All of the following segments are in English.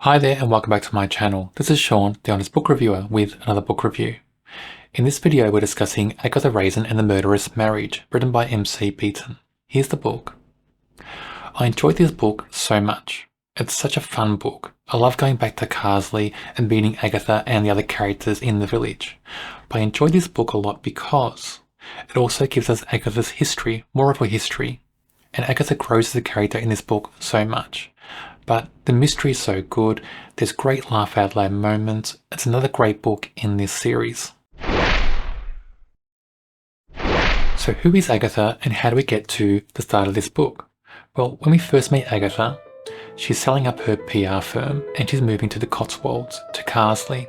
Hi there and welcome back to my channel. This is Sean, the Honest Book Reviewer, with another book review. In this video we're discussing Agatha Raisin and the Murderous Marriage, written by MC Beaton. Here's the book. I enjoyed this book so much. It's such a fun book. I love going back to Carsley and meeting Agatha and the other characters in the village. But I enjoyed this book a lot because it also gives us Agatha's history, more of her history. And Agatha grows as a character in this book so much. But the mystery is so good, there's great laugh out loud moments. It's another great book in this series. So who is Agatha and how do we get to the start of this book? Well, when we first meet Agatha, she's selling up her PR firm and she's moving to the Cotswolds, to Carsley.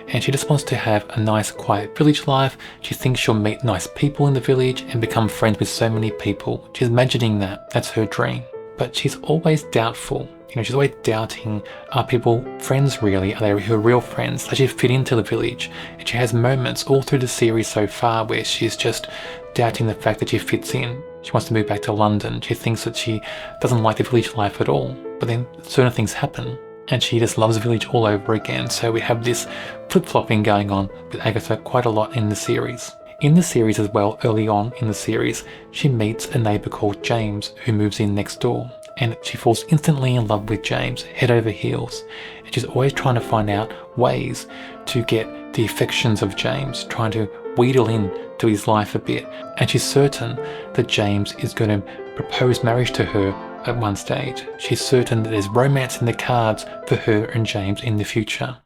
And she just wants to have a nice quiet village life. She thinks she'll meet nice people in the village and become friends with so many people. She's imagining that. That's her dream. But she's always doubtful. She's always doubting, are people friends really? Are they her real friends? Does she fit into the village? And she has moments all through the series so far where she's just doubting the fact that she fits in. She wants to move back to London. She thinks that she doesn't like the village life at all. But then certain things happen and she just loves the village all over again. So we have this flip-flopping going on with Agatha quite a lot in the series. In the series as well, early on in the series, she meets a neighbour called James who moves in next door. And she falls instantly in love with James, head over heels. And she's always trying to find out ways to get the affections of James, trying to wheedle in to his life a bit. And she's certain that James is going to propose marriage to her at one stage. She's certain that there's romance in the cards for her and James in the future.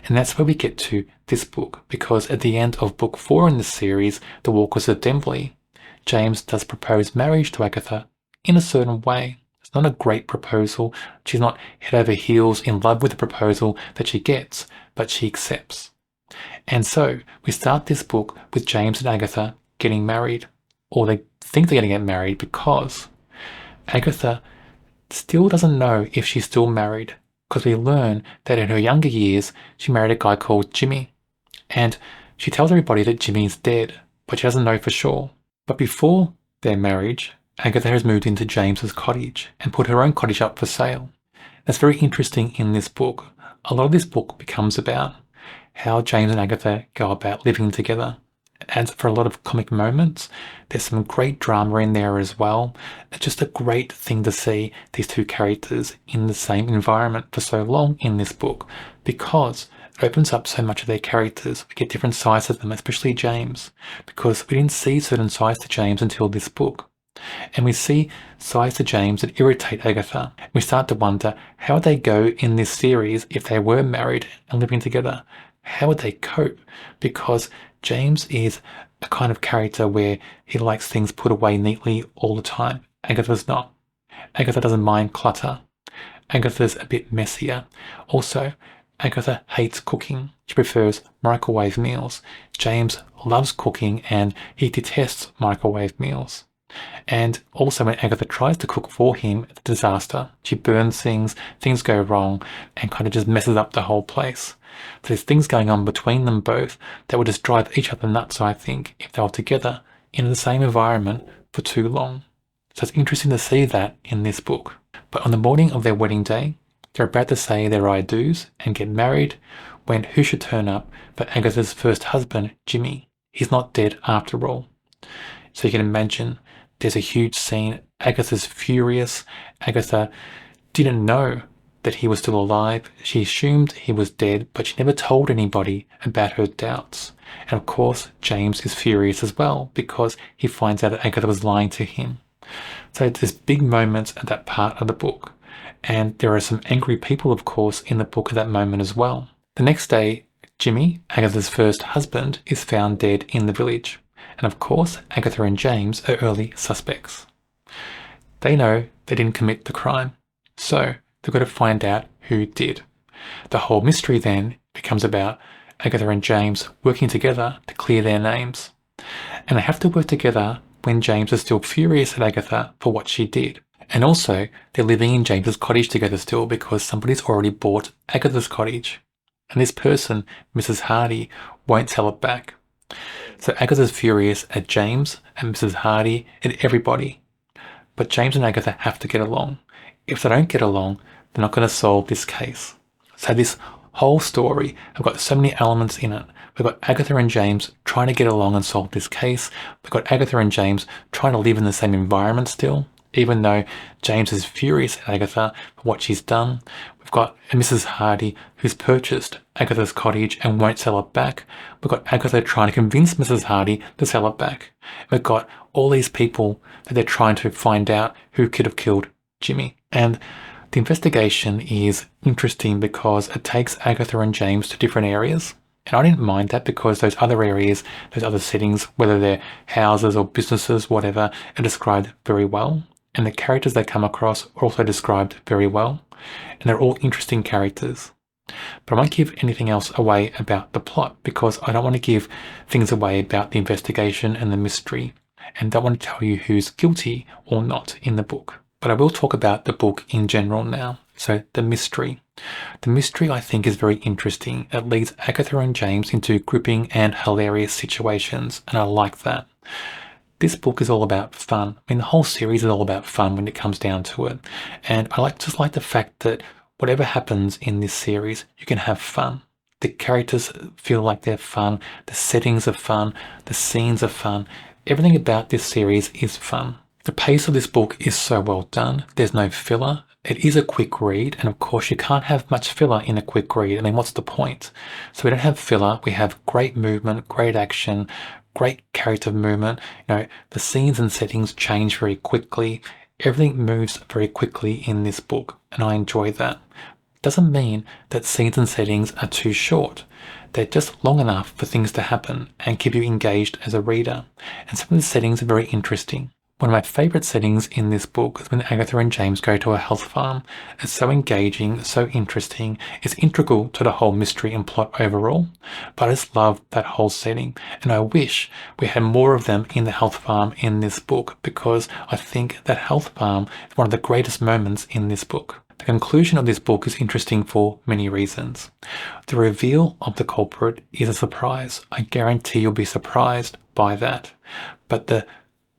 And that's where we get to this book, because at the end of book 4 in this series, The Walkers of Denbley, James does propose marriage to Agatha in a certain way. It's not a great proposal. She's not head over heels in love with the proposal that she gets, but she accepts. And so we start this book with James and Agatha getting married, or they think they're going to get married, because Agatha still doesn't know if she's still married, because we learn that in her younger years she married a guy called Jimmy, and she tells everybody that Jimmy is dead, but she doesn't know for sure. But before their marriage, Agatha has moved into James's cottage and put her own cottage up for sale. That's very interesting in this book. A lot of this book becomes about how James and Agatha go about living together. It adds for a lot of comic moments. There's some great drama in there as well. It's just a great thing to see these two characters in the same environment for so long in this book, because it opens up so much of their characters. We get different sides of them, especially James, because we didn't see certain sides to James until this book. And we see sides to James that irritate Agatha. We start to wonder, how would they go in this series if they were married and living together? How would they cope? Because James is a kind of character where he likes things put away neatly all the time. Agatha's not. Agatha doesn't mind clutter. Agatha's a bit messier. Also, Agatha hates cooking. She prefers microwave meals. James loves cooking and he detests microwave meals. And also when Agatha tries to cook for him, it's a disaster. She burns things, things go wrong, and kind of just messes up the whole place. So there's things going on between them both that would just drive each other nuts, I think, if they were together in the same environment for too long. So it's interesting to see that in this book. But on the morning of their wedding day, they're about to say their I do's and get married, when who should turn up but Agatha's first husband, Jimmy. He's not dead after all. So you can imagine there's a huge scene. Agatha's furious. Agatha didn't know that he was still alive. She assumed he was dead, but she never told anybody about her doubts. And of course, James is furious as well, because he finds out that Agatha was lying to him. So there's big moments at that part of the book. And there are some angry people, of course, in the book at that moment as well. The next day, Jimmy, Agatha's first husband, is found dead in the village. And of course, Agatha and James are early suspects. They know they didn't commit the crime, so they've got to find out who did. The whole mystery then becomes about Agatha and James working together to clear their names. And they have to work together when James is still furious at Agatha for what she did. And also, they're living in James's cottage together still because somebody's already bought Agatha's cottage. And this person, Mrs. Hardy, won't sell it back. So Agatha's furious at James and Mrs. Hardy and everybody. But James and Agatha have to get along. If they don't get along, they're not going to solve this case. So this whole story, I've got so many elements in it. We've got Agatha and James trying to get along and solve this case. We've got Agatha and James trying to live in the same environment still, even though James is furious at Agatha for what she's done. We've got Mrs. Hardy, who's purchased Agatha's cottage and won't sell it back. We've got Agatha trying to convince Mrs. Hardy to sell it back. We've got all these people that they're trying to find out who could have killed Jimmy. And the investigation is interesting because it takes Agatha and James to different areas. And I didn't mind that because those other areas, those other settings, whether they're houses or businesses, whatever, are described very well. And the characters they come across are also described very well. And they're all interesting characters. But I won't give anything else away about the plot because I don't want to give things away about the investigation and the mystery. And don't want to tell you who's guilty or not in the book. But I will talk about the book in general now. So the mystery. The mystery I think is very interesting. It leads Agatha and James into gripping and hilarious situations, and I like that. This book is all about fun. I mean, the whole series is all about fun when it comes down to it. And I just like the fact that whatever happens in this series, you can have fun. The characters feel like they're fun. The settings are fun. The scenes are fun. Everything about this series is fun. The pace of this book is so well done. There's no filler. It is a quick read, and of course you can't have much filler in a quick read. I mean, what's the point? So we don't have filler. We have great movement, great action, great character movement. You know, the scenes and settings change very quickly. Everything moves very quickly in this book, and I enjoy that. Doesn't mean that scenes and settings are too short. They're just long enough for things to happen and keep you engaged as a reader. And some of the settings are very interesting. One of my favourite settings in this book is when Agatha and James go to a health farm. It's so engaging, so interesting. It's integral to the whole mystery and plot overall. But I just love that whole setting. And I wish we had more of them in the health farm in this book because I think that health farm is one of the greatest moments in this book. The conclusion of this book is interesting for many reasons. The reveal of the culprit is a surprise. I guarantee you'll be surprised by that. But the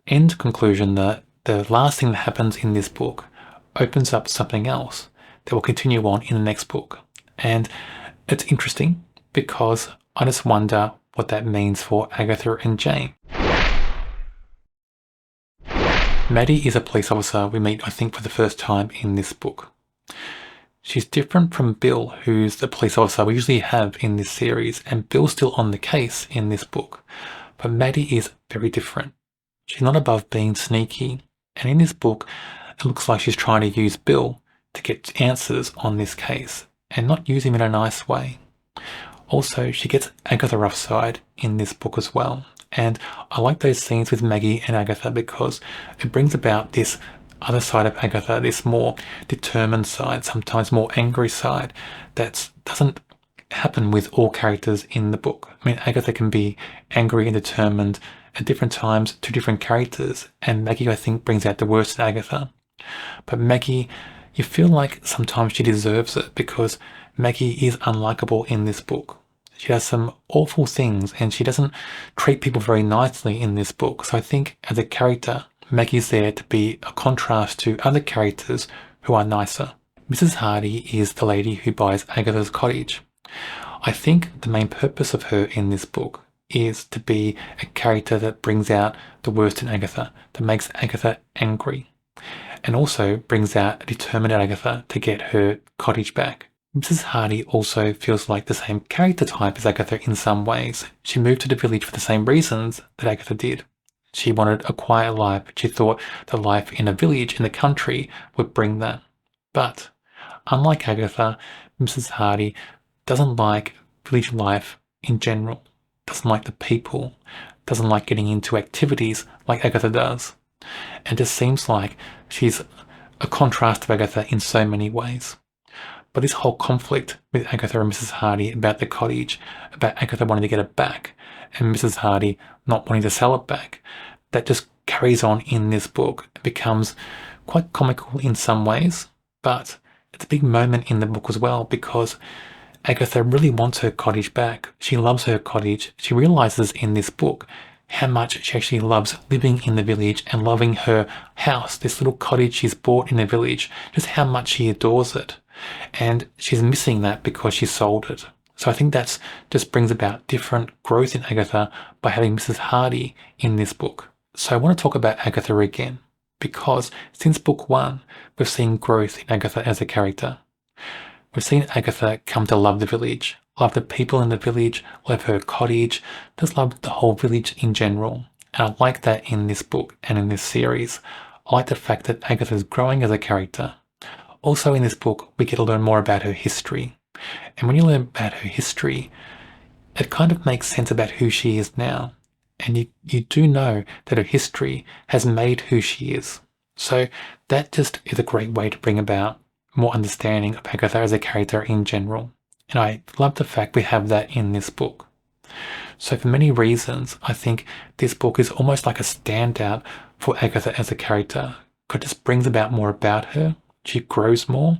end conclusion, the last thing that happens in this book opens up something else that will continue on in the next book. And it's interesting because I just wonder what that means for Agatha and James. Maddie is a police officer we meet, I think, for the first time in this book. She's different from Bill, who's the police officer we usually have in this series, and Bill's still on the case in this book. But Maddie is very different. She's not above being sneaky, and in this book, it looks like she's trying to use Bill to get answers on this case, and not use him in a nice way. Also, she gets Agatha offside in this book as well, and I like those scenes with Maggie and Agatha because it brings about this other side of Agatha, this more determined side, sometimes more angry side, that doesn't happen with all characters in the book. I mean, Agatha can be angry and determined at different times to different characters, and Maggie, I think, brings out the worst in Agatha. But Maggie, you feel like sometimes she deserves it because Maggie is unlikable in this book. She does some awful things and she doesn't treat people very nicely in this book. So I think as a character, Maggie's there to be a contrast to other characters who are nicer. Mrs. Hardy is the lady who buys Agatha's cottage. I think the main purpose of her in this book is to be a character that brings out the worst in Agatha, that makes Agatha angry, and also brings out a determined Agatha to get her cottage back. Mrs. Hardy also feels like the same character type as Agatha in some ways. She moved to the village for the same reasons that Agatha did. She wanted a quiet life. She thought that life in a village in the country would bring that. But unlike Agatha, Mrs. Hardy doesn't like village life in general, doesn't like the people, doesn't like getting into activities like Agatha does. And just seems like she's a contrast to Agatha in so many ways. But this whole conflict with Agatha and Mrs. Hardy about the cottage, about Agatha wanting to get it back, and Mrs. Hardy not wanting to sell it back, that just carries on in this book. It becomes quite comical in some ways, but it's a big moment in the book as well because Agatha really wants her cottage back. She loves her cottage. She realizes in this book how much she actually loves living in the village and loving her house, this little cottage she's bought in the village, just how much she adores it. And she's missing that because she sold it. So I think that's just brings about different growth in Agatha by having Mrs. Hardy in this book. So I want to talk about Agatha again, because since book 1, we've seen growth in Agatha as a character. We've seen Agatha come to love the village, love the people in the village, love her cottage, just love the whole village in general. And I like that in this book and in this series. I like the fact that Agatha is growing as a character. Also in this book, we get to learn more about her history. And when you learn about her history, it kind of makes sense about who she is now. And you do know that her history has made who she is. So that just is a great way to bring about more understanding of Agatha as a character in general. And I love the fact we have that in this book. So for many reasons, I think this book is almost like a standout for Agatha as a character, because it just brings about more about her. She grows more,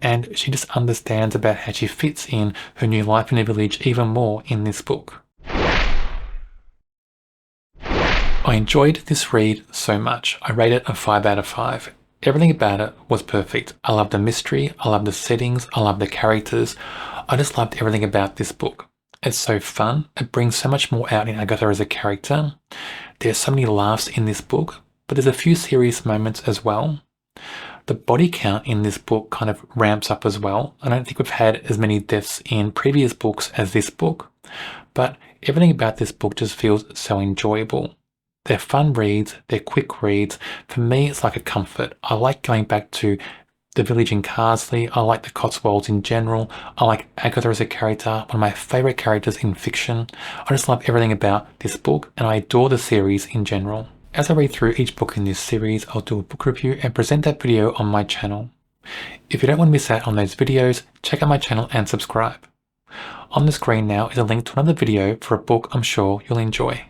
and she just understands about how she fits in her new life in the village even more in this book. I enjoyed this read so much. I rate it a 5 out of 5. Everything about it was perfect. I love the mystery, I love the settings, I love the characters. I just loved everything about this book. It's so fun. It brings so much more out in Agatha as a character. There's so many laughs in this book, but there's a few serious moments as well. The body count in this book kind of ramps up as well. I don't think we've had as many deaths in previous books as this book, but everything about this book just feels so enjoyable. They're fun reads, they're quick reads. For me, it's like a comfort. I like going back to the village in Carsley. I like the Cotswolds in general. I like Agatha as a character, one of my favourite characters in fiction. I just love everything about this book, and I adore the series in general. As I read through each book in this series, I'll do a book review and present that video on my channel. If you don't want to miss out on those videos, check out my channel and subscribe. On the screen now is a link to another video for a book I'm sure you'll enjoy.